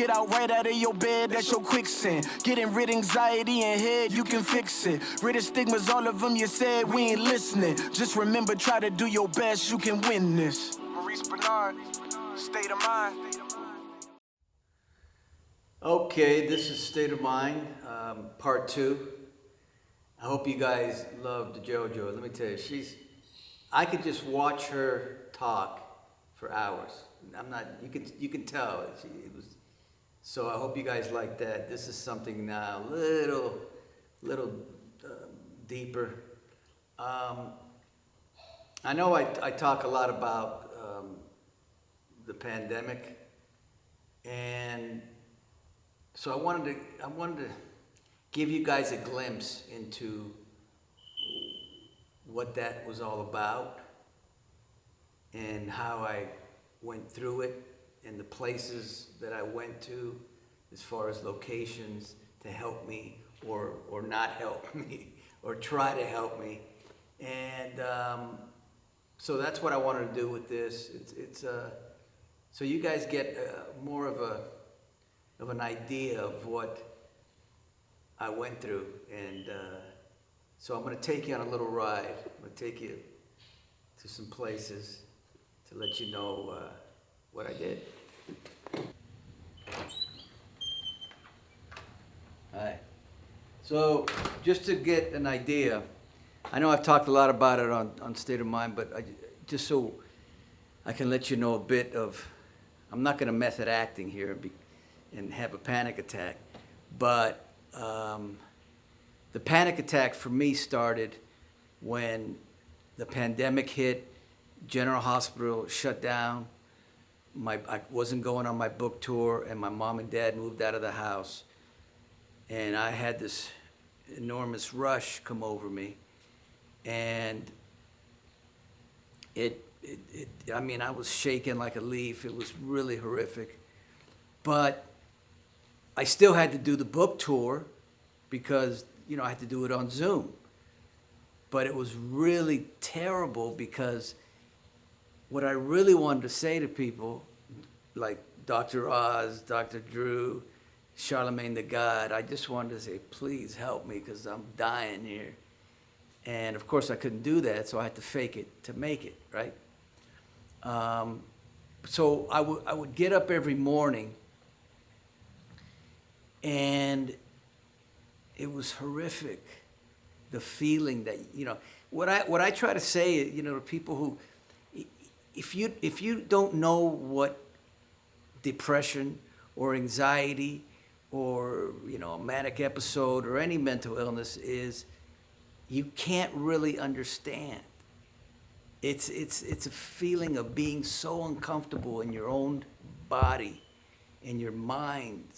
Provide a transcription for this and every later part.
Get out right out of your bed, that's your quicksand. Getting rid of anxiety and head, you can fix it. Rid of stigmas, all of them you said, we ain't listening. Just remember, try to do your best, you can win this. Maurice Benard, State of Mind. Okay, this is State of Mind, part 2. I hope you guys loved JoJo. Let me tell you, I could just watch her talk for hours. You can tell. So I hope you guys like that. This is something now, little deeper. I know I talk a lot about the pandemic, and so I wanted to give you guys a glimpse into what that was all about and how I went through it and the places that I went to as far as locations to help me or not help me or try to help me. And so that's what I wanted to do with this. It's so you guys get more of an idea of what I went through, and so I'm going to take you on a little ride. I'm going to take you to some places to let you know what I did. All right. So just to get an idea, I know I've talked a lot about it on State of Mind, but just so I can let you know a bit of, I'm not going to method acting here and have a panic attack, but the panic attack for me started when the pandemic hit, General Hospital shut down, I wasn't going on my book tour, and my mom and dad moved out of the house, and I had this enormous rush come over me, and I was shaking like a leaf. It was really horrific, but I still had to do the book tour because, I had to do it on Zoom. But it was really terrible because what I really wanted to say to people, like Dr. Oz, Dr. Drew, Charlemagne the God, I just wanted to say, please help me because I'm dying here. And of course I couldn't do that, so I had to fake it to make it, right? So I would get up every morning, and it was horrific. The feeling that, what I try to say, to people who, if you don't know what depression or anxiety or, a manic episode or any mental illness is, you can't really understand. It's a feeling of being so uncomfortable in your own body, and your mind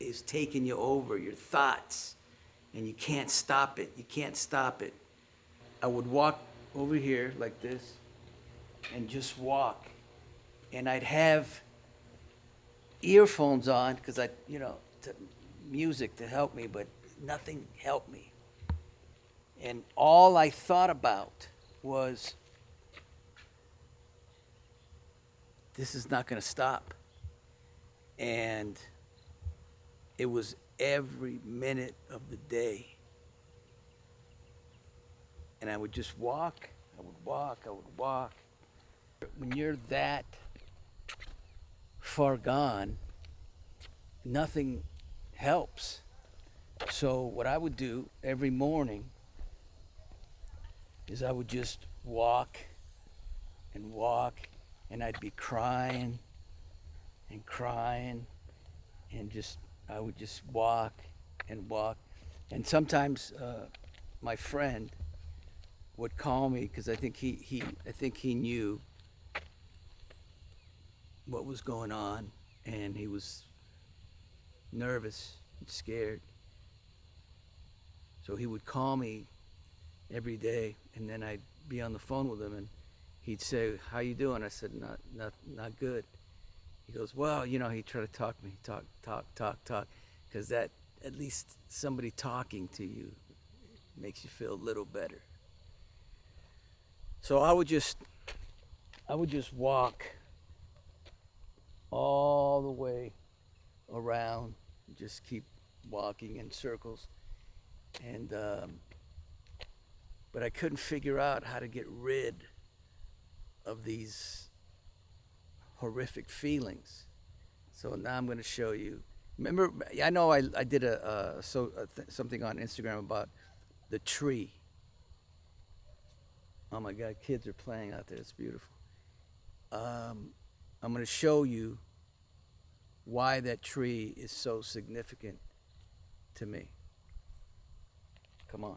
is taking you over, your thoughts, and you can't stop it. You can't stop it. I would walk over here like this and just walk, and I'd have earphones on because music to help me, but nothing helped me. And all I thought about was, this is not going to stop. And it was every minute of the day. And I would just walk, I would walk. When you're that far gone, nothing helps. So what I would do every morning is I would just walk, and I'd be crying, and I would just walk. And sometimes my friend would call me because I think he knew what was going on, and he was nervous and scared. So he would call me every day, and then I'd be on the phone with him, and he'd say, "How you doing?" I said, "Not good." He goes, "Well, he tried to talk me, talk, because that, at least somebody talking to you makes you feel a little better." So I would just walk all the way around, just keep walking in circles. And but I couldn't figure out how to get rid of these horrific feelings. So now I'm going to show you. Remember, I know I did something on Instagram about the tree. Oh my God, kids are playing out there. It's beautiful. I'm going to show you why that tree is so significant to me. Come on.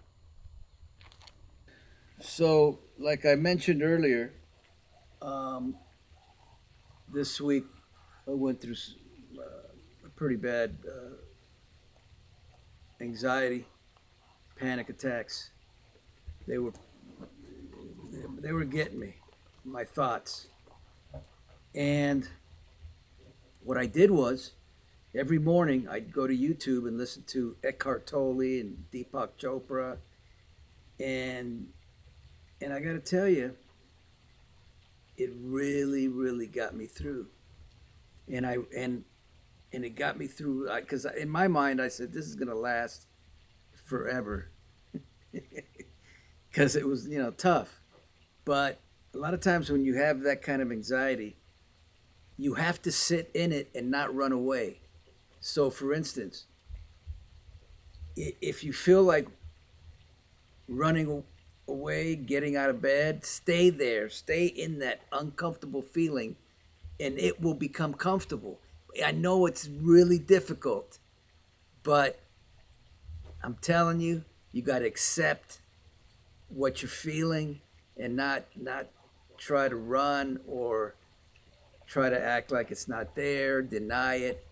So, like I mentioned earlier, this week I went through a pretty bad anxiety, panic attacks. They were getting me, my thoughts. And what I did was, every morning I'd go to YouTube and listen to Eckhart Tolle and Deepak Chopra, and I got to tell you, it really, really got me through. And it got me through because in my mind I said this is gonna last forever, because it was tough. But a lot of times when you have that kind of anxiety, you have to sit in it and not run away. So, for instance, if you feel like running away, getting out of bed, stay there, stay in that uncomfortable feeling, and it will become comfortable. I know it's really difficult, but I'm telling you, you got to accept what you're feeling and not try to run or try to act like it's not there, deny it.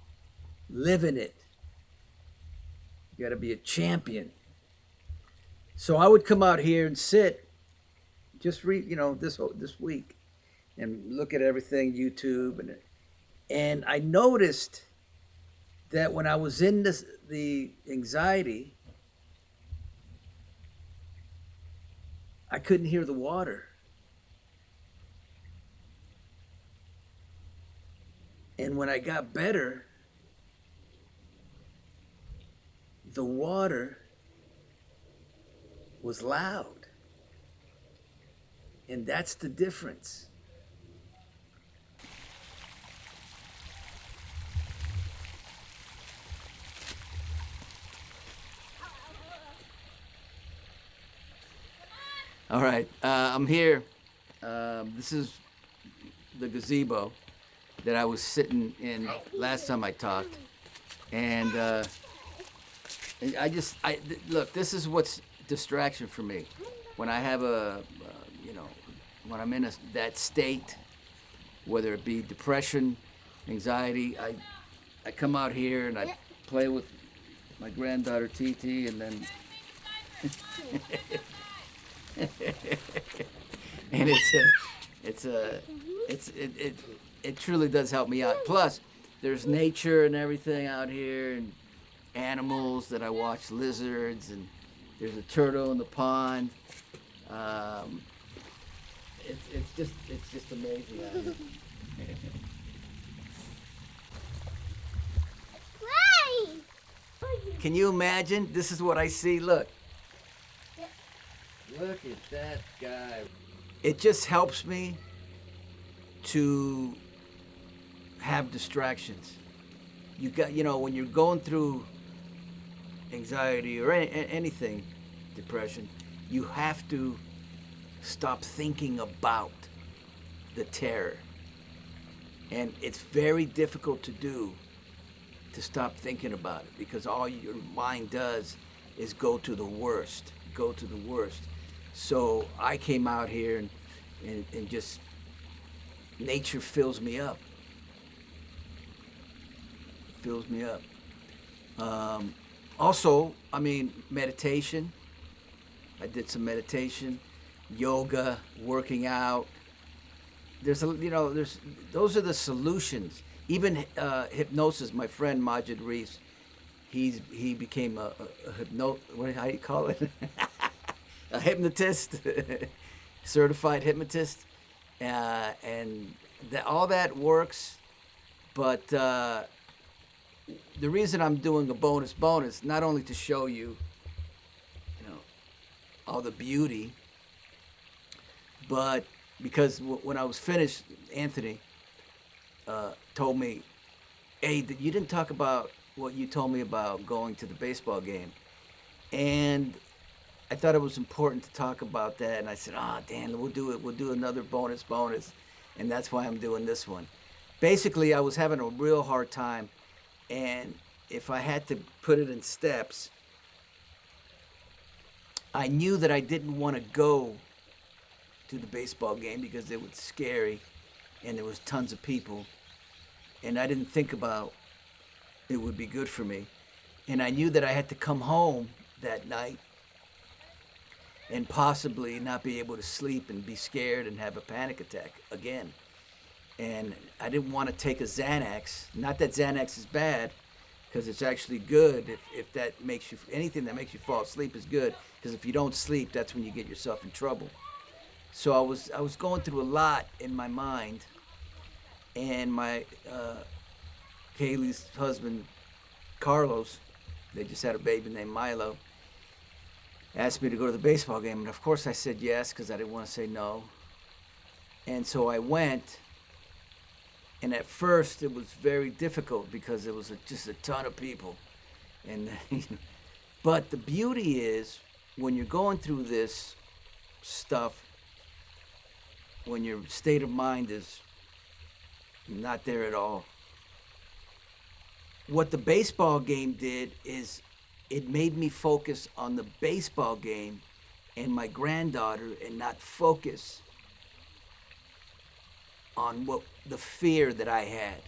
Live in it. You got to be a champion. So I would come out here and sit, just read, this week, and look at everything YouTube, and I noticed that when I was in the anxiety, I couldn't hear the water. And when I got better, the water was loud. And that's the difference. All right, I'm here. This is the gazebo that I was sitting in last time I talked. And look, this is what's distraction for me. When I have when I'm in that state, whether it be depression, anxiety, I come out here and I play with my granddaughter TT, and then and it truly does help me out. Plus, there's nature and everything out here, and animals that I watch, lizards, and there's a turtle in the pond. It's just amazing out here. Can you imagine? This is what I see. Look at that guy. It just helps me to have distractions. You got, when you're going through anxiety or anything, depression, you have to stop thinking about the terror. And it's very difficult to do, to stop thinking about it, because all your mind does is go to the worst. So I came out here and just, nature fills me up. Also, meditation. I did some meditation, yoga, working out. Those are the solutions. Even hypnosis. My friend Majid Reese, he became a how do you call it? A hypnotist, certified hypnotist, and all that works. But the reason I'm doing a bonus, not only to show you, you know, all the beauty, but because when I was finished, Anthony told me, "Hey, you didn't talk about what you told me about going to the baseball game," and I thought it was important to talk about that. And I said, "Ah, oh, Dan, we'll do it. We'll do another bonus," and that's why I'm doing this one. Basically, I was having a real hard time, and if I had to put it in steps, I knew that I didn't want to go to the baseball game because it was scary and there was tons of people, and I didn't think about it would be good for me. And I knew that I had to come home that night and possibly not be able to sleep and be scared and have a panic attack again. And I didn't want to take a Xanax. Not that Xanax is bad, because it's actually good. If that makes you, anything that makes you fall asleep is good, because if you don't sleep, that's when you get yourself in trouble. So I was going through a lot in my mind, and my Kaylee's husband, Carlos, they just had a baby named Milo, asked me to go to the baseball game, and of course I said yes because I didn't want to say no. And so I went, and at first it was very difficult because it was just a ton of people. And but the beauty is when you're going through this stuff, when your state of mind is not there at all, what the baseball game did is it made me focus on the baseball game and my granddaughter and not focus on what the fear that I had.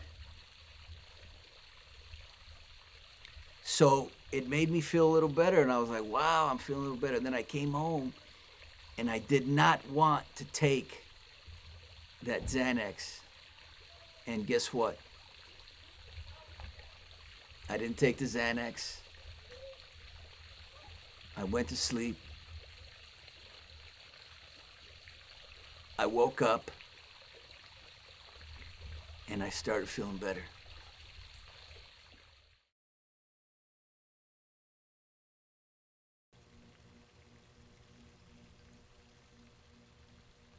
So it made me feel a little better, and I was like, wow, I'm feeling a little better. And then I came home and I did not want to take that Xanax. And guess what? I didn't take the Xanax. I went to sleep. I woke up and I started feeling better.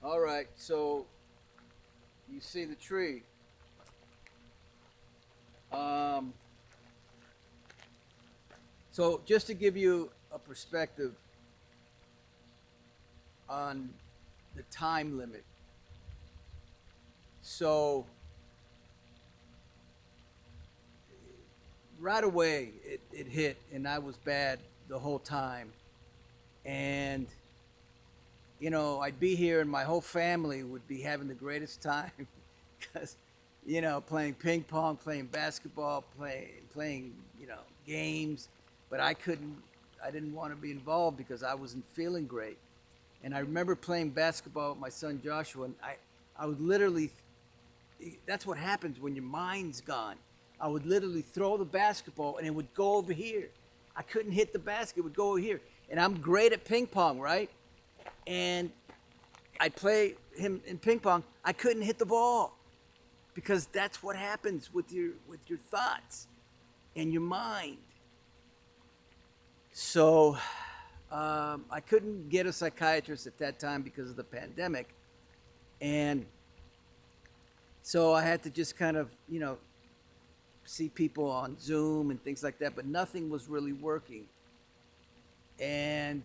All right, so you see the tree. So just to give you a perspective on the time limit. So right away it hit, and I was bad the whole time. And you know, I'd be here and my whole family would be having the greatest time because, you know, playing ping pong, playing basketball, playing, you know, games. But I didn't want to be involved because I wasn't feeling great. And I remember playing basketball with my son Joshua, and I would literally, that's what happens when your mind's gone. I would literally throw the basketball and it would go over here. I couldn't hit the basket, it would go over here. And I'm great at ping pong, right? And I'd play him in ping pong. I couldn't hit the ball because that's what happens with your thoughts and your mind. So I couldn't get a psychiatrist at that time because of the pandemic, and so I had to just kind of, you know, see people on Zoom and things like that. But nothing was really working, and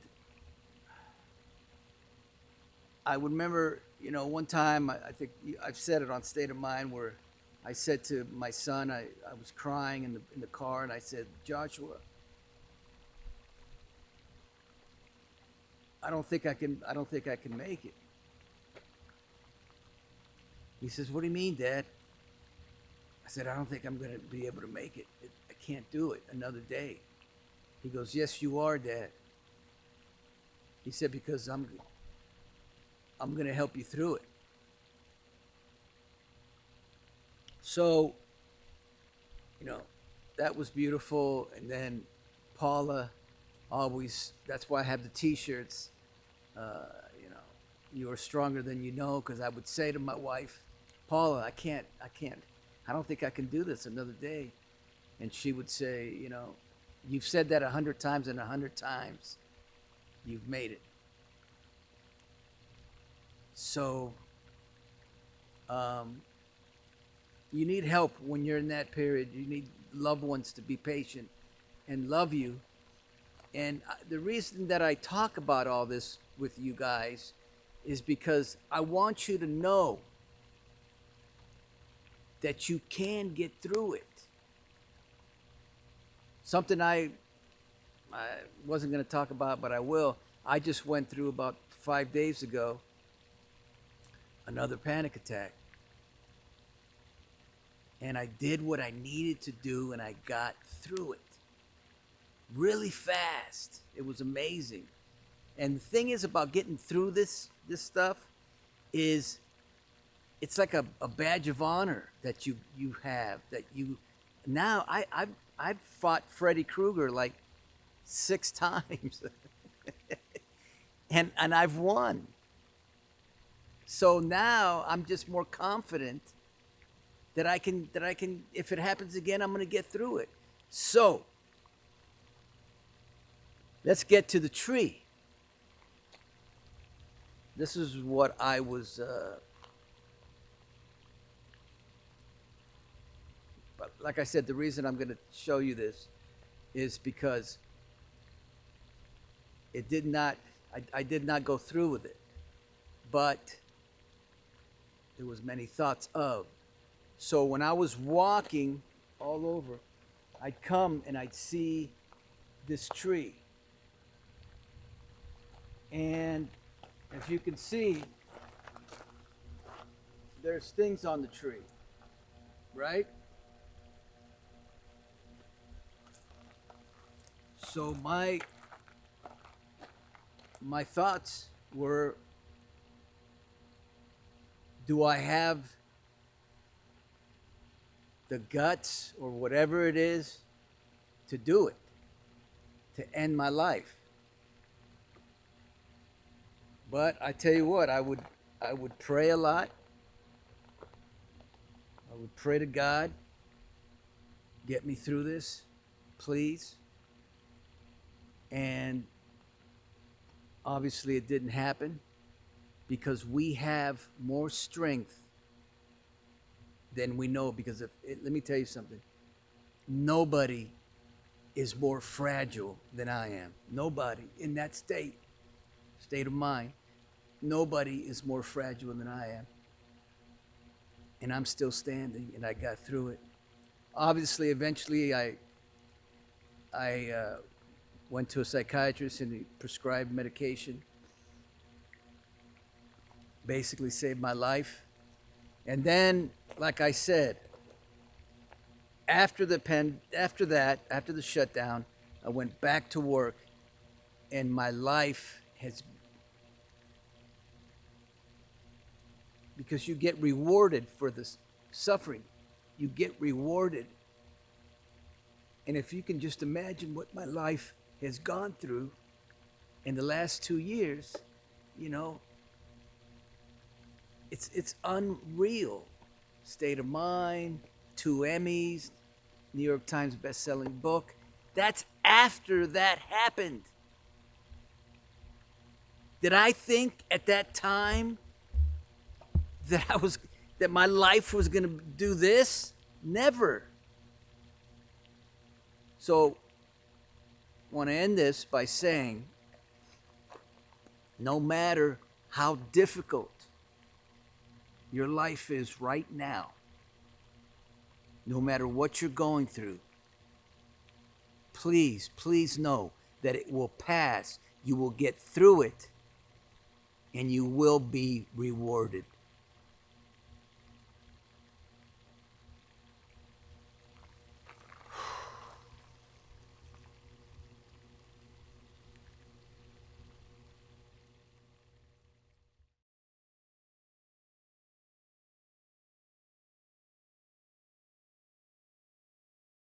I remember, you know, one time, I think I've said it on State of Mind, where I said to my son, I was crying in the car, and I said, Joshua, I don't think I can make it. He says, what do you mean, Dad? I said, I don't think I'm going to be able to make it. I can't do it another day. He goes, yes, you are, Dad. He said, because I'm going to help you through it. So, you know, that was beautiful. And then Paula always, that's why I have the t-shirts, you know, you are stronger than you know, because I would say to my wife, Paula, I don't think I can do this another day. And she would say, you know, you've said that 100 times, and 100 times you've made it. So you need help when you're in that period. You need loved ones to be patient and love you. And the reason that I talk about all this with you guys is because I want you to know that you can get through it. Something I wasn't going to talk about, but I will. I just went through about 5 days ago another panic attack. And I did what I needed to do, and I got through it really fast. It was amazing. And the thing is about getting through this stuff is it's like a badge of honor that you have, that you now I've fought Freddy Krueger like 6 times and I've won. So now I'm just more confident that I can if it happens again, I'm going to get through it. So let's get to the tree. This is what I was but like I said, the reason I'm going to show you this is because it did not I did not go through with it, but there was many thoughts of. So when I was walking all over, I'd come and I'd see this tree. And as you can see, there's things on the tree, right? So my thoughts were, do I have the guts or whatever it is to do it, to end my life? But I tell you what, I would pray a lot. I would pray to God, get me through this, please. And obviously it didn't happen because we have more strength than we know. Because let me tell you something. Nobody is more fragile than I am. Nobody in that state of mind. Nobody is more fragile than I am. And I'm still standing, and I got through it. Obviously, eventually I went to a psychiatrist, and he prescribed medication. Basically saved my life. And then, like I said, after the shutdown, I went back to work, and my life has, because you get rewarded for the suffering. You get rewarded. And if you can just imagine what my life has gone through in the last 2 years, you know, it's unreal. State of Mind, 2 Emmys, New York Times best-selling book. That's after that happened. Did I think at that time that my life was going to do this? Never. So I want to end this by saying, no matter how difficult your life is right now, no matter what you're going through, please, please know that it will pass. You will get through it, and you will be rewarded.